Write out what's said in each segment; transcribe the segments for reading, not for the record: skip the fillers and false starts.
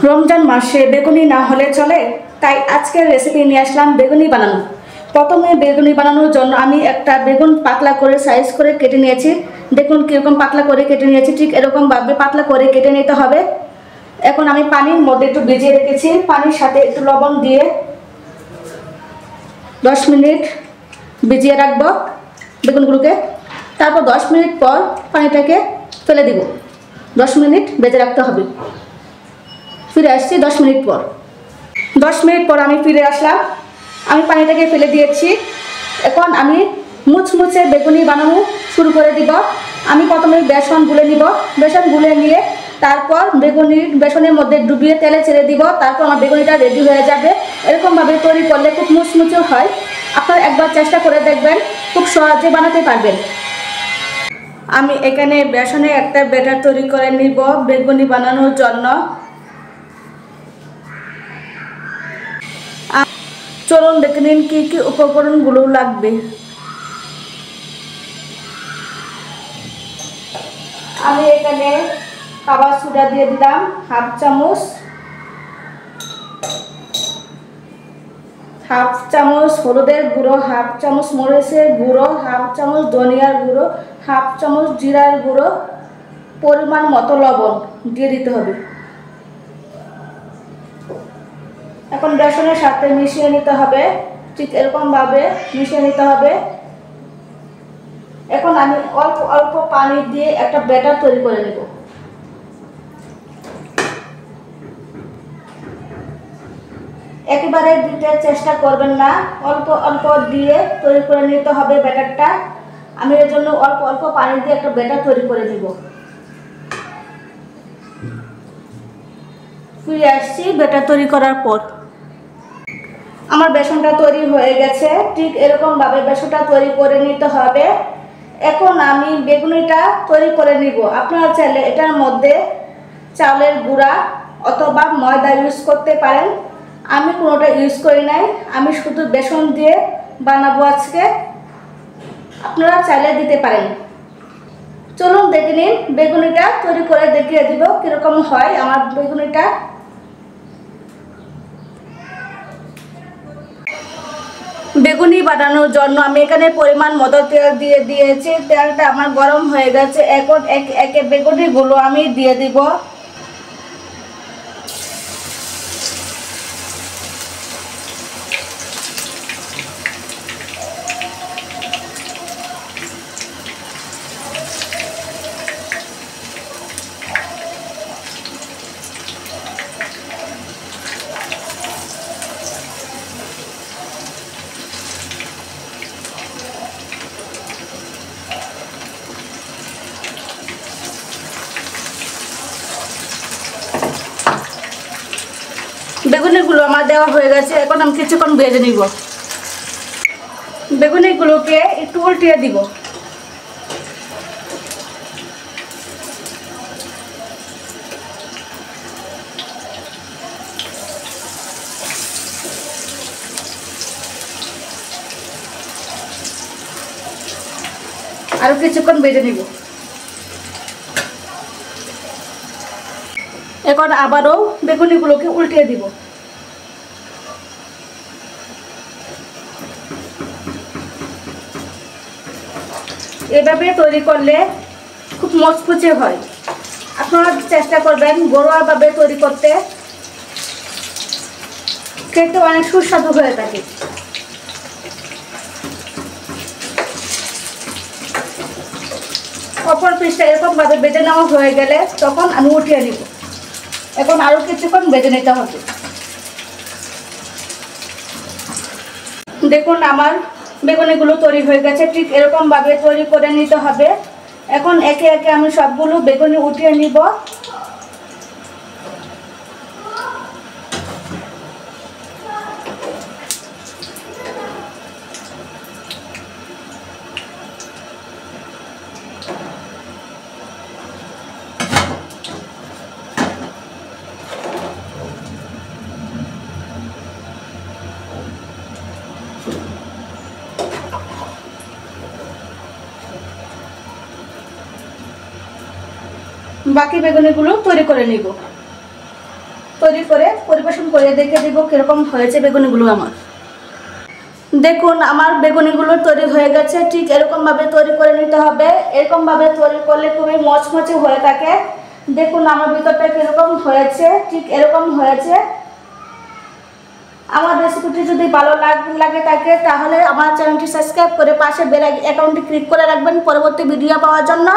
রমজান মাসে বেগুনি না হলে চলে, তাই আজকের রেসিপি নিয়ে আসলাম বেগুনি বানানো। প্রথমে বেগুনি বানানোর জন্য আমি একটা বেগুন পাতলা করে সাইজ করে কেটে নিয়েছি। দেখুন কীরকম পাতলা করে কেটে নিয়েছি, ঠিক এরকমভাবে পাতলা করে কেটে নিতে হবে। এখন আমি পানির মধ্যে একটু ভিজিয়ে রেখেছি, পানির সাথে একটু লবণ দিয়ে 10 মিনিট ভিজিয়ে রাখবো বেগুনগুলোকে। তারপর 10 মিনিট পর পানিটাকে ফেলে দিব। 10 মিনিট ভেজে রাখতে হবে। ফিরে আসছি 10 মিনিট পর। 10 মিনিট পর আমি ফিরে আসলাম। আমি পানিটাকে ফেলে দিয়েছি। এখন আমি মুচমুচে বেগুনি বানানো শুরু করে দিব। আমি প্রথমে বেসন গুলে নিব। বেসন গুলে নিয়ে তারপর বেসনের মধ্যে ডুবিয়ে তেলে ছেড়ে দিব। তারপর আমার বেগুনিটা রেডি হয়ে যাবে। এরকমভাবে তৈরি করলে খুব মুচমুচে হয়। আপনারা একবার চেষ্টা করে দেখবেন, খুব সহজে বানাতে পারবেন। আমি এখানে বেসনে একটা ব্যাটার তৈরি করে নিব বেগুনি বানানোর জন্য। চলুন দেখে নিন কী কী উপকরণগুলো লাগবে। আমি এখানে খাবার সোডা দিয়ে দিলাম হাফ চামচ, হলুদের গুঁড়ো, হাফ চামচ মরিচের গুঁড়ো, হাফ চামচ ধনিয়ার গুঁড়ো, হাফ চামচ জিরার গুঁড়ো, পরিমাণ মতো লবণ দিয়ে দিতে হবে। এখন বেসনের সাথে মিশিয়ে নিতে হবে, ঠিক এরকমভাবে মিশিয়ে নিতে হবে। এখন আমি অল্প অল্প পানি দিয়ে একটা ব্যাটার তৈরি করে নেব। একেবারে দিতে চেষ্টা করবেন না, অল্প অল্প দিয়ে তৈরি করে নিতে হবে ব্যাটারটা। আমি এর জন্য অল্প অল্প পানি দিয়ে একটা ব্যাটার তৈরি করে নিব। ফিরে আসছি ব্যাটার তৈরি করার পর। আমার বেসনটা তৈরি হয়ে গেছে, ঠিক এরকমভাবে বেসনটা তৈরি করে নিতে হবে। এখন আমি বেগুনিটা তৈরি করে নিব। আপনারা চাইলে এটার মধ্যে চালের গুঁড়া অথবা ময়দা ইউজ করতে পারেন। আমি কোনোটা ইউজ করি নাই, আমি শুধু বেসন দিয়ে বানাবো আজকে। আপনারা চাইলে দিতে পারেন। চলুন দেখে নিন বেগুনিটা তৈরি করে দেখিয়ে দিব কীরকম হয় আমার বেগুনিটা। বেগুনি বানানোর জন্য আমি এখানে পরিমাণ মতো তেল দিয়ে দিয়েছি। তেলটা আমার গরম হয়ে গেছে। এখন একে একে বেগুনিগুলো আমি দিয়ে দিব। বেগুনিগুলো আমার দেওয়া হয়ে গেছে। এখন আমি কিছুক্ষণ ভেজে নিব। বেগুনিগুলোকে একটু উল্টিয়ে দিব। আরো কিছুক্ষণ ভেজে নিব। এখন আবারও বেগুনিগুলোকে উল্টিয়ে দিব। এভাবে তৈরি করলে খুব মচমচে হয়। আপনারা চেষ্টা করবেন ঘরোয়াভাবে তৈরি করতে, খেতে অনেক সুস্বাদু হয়ে থাকে। অপর পিসটা এরকমভাবে বেজে নেওয়া হয়ে গেলে তখন আমি উঠিয়ে নিব। এখন আরও কিছুক্ষণ বেজে নিতে হবে। দেখুন আমার বেগুনিগুলো তৈরি হয়ে গেছে, ঠিক এরকমভাবে তৈরি করে নিতে হবে। এখন একে একে আমি সবগুলো বেগুনি উঠিয়ে নিব। বাকি বেগুনিগুলো তৈরি করে নিব। তো তৈরি করে পরিবেশন করে দেখে দেব কীরকম হয়েছে বেগুনিগুলো আমার। দেখুন আমার বেগুনিগুলো তৈরি হয়ে গেছে। ঠিক এরকমভাবে তৈরি করে নিতে হবে। এরকমভাবে তৈরি করলে খুবই মচমচে হয়ে থাকে। দেখুন আমার ভিতরটা কীরকম হয়েছে, ঠিক এরকম হয়েছে। আমার রেসিপিটি যদি ভালো লাগে থাকে তাহলে আমার চ্যানেলটি সাবস্ক্রাইব করে পাশে বেল আইকনটি ক্লিক করে রাখবেন পরবর্তী ভিডিও পাওয়ার জন্য।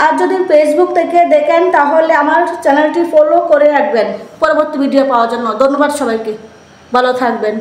আর যদি ফেসবুক থেকে দেখেন তাহলে আমার চ্যানেলটি ফলো করে রাখবেন পরবর্তী ভিডিও পাওয়ার জন্য। ধন্যবাদ সবাইকে, ভালো থাকবেন।